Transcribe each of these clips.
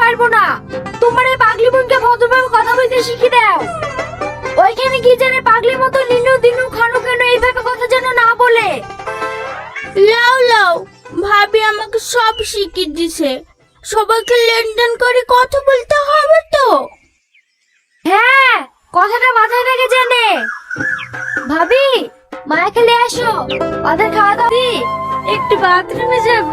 পারবো না। তোমার এই পাগলি বোনকে ভদ্রভাবে কথা বলতে শিখিয়ে দাও। ওইখানে কি জানে পাগলির মতো নিনু দিনু খানু কেন এইভাবে কথা যেন না বলে। লাও লাও, ভাবি আমাকে সব শিখিয়ে দিছে। সবাইকে লেনদেন করে কথা বলতে হবে তো। হ্যাঁ, কথাটা মাথায় রেখে জানে। ভাবি, মায়া খেলে আসো, ওদের খাওয়া দাও দি। একটু বাথরুমে যাব।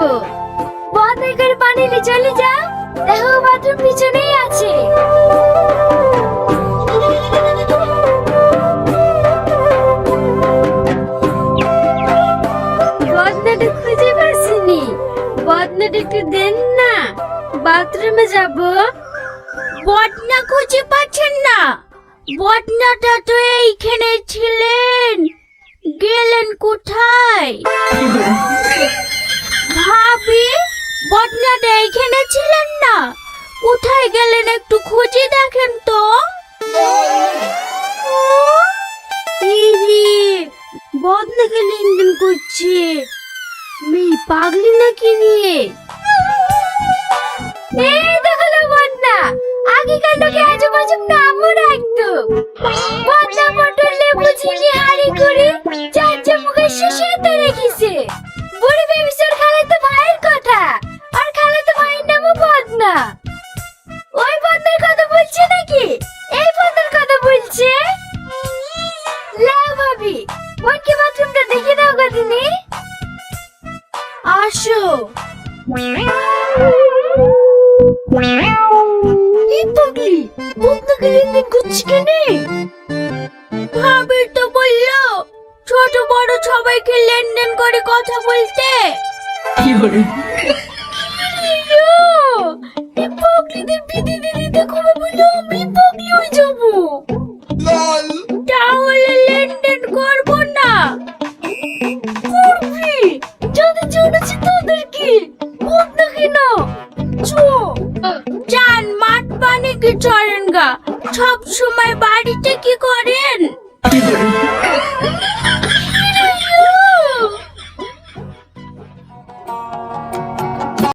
বন্ধ করে পানি নিয়ে চলে যাও, দেখো বাথরুম পিছনেই আছে। বদনাটা খুঁজে পাচ্ছিনি, বদনাটা একটু দেন না, বাথরুমে যাব। বদনা খুঁজে পাচ্ছেন না? বদনাটা তো এইখানে ছিলেন, গেলেন কোথায়? ভাবি, বদনাটা এইখানে ছিলেন না, কোথায় গেলেন একটু খুঁজে দেখেন তো। ইরে, বদনাকে লেনদেন করছে। মেয়ে পাগলি নাকি নিয়ে? এই দেখালো বদনা, আগেকার লোকে আজব আজব নামও রাখতো। বদনা পটল লেবু চিনি হাড়ি করে চার চামচের শেষে তো রেখেছে। বুড়ি বেবিসের খালাতো ভাইয়ের কথা, আর খালাতো ভাইয়ের নামও বদনা। ওই বদনার কথা বলছে নাকি এই বদনার কথা বলছে? লাও ভাবি, ওকে বাথরুমটা দেখে দাও গো দিনি। আসো। এই পাগলি, বদনাকে লেনদেন করছি কেন? ভাবি তো বললো ছোট বড় সবাইকে লেনদেন করে কথা বলতে। এই পাগলিদের বিধি দিতে কবে বললো আমি পাগলি হয়ে যাবো? তাহলে লেনদেন করবো না। করবি, যাদের জানাচ্ছি তাদেরকে বদনা কেন? চো চান মাঠ পানি কি চড়েন গা, সব সময় বাড়িতে কি করেন?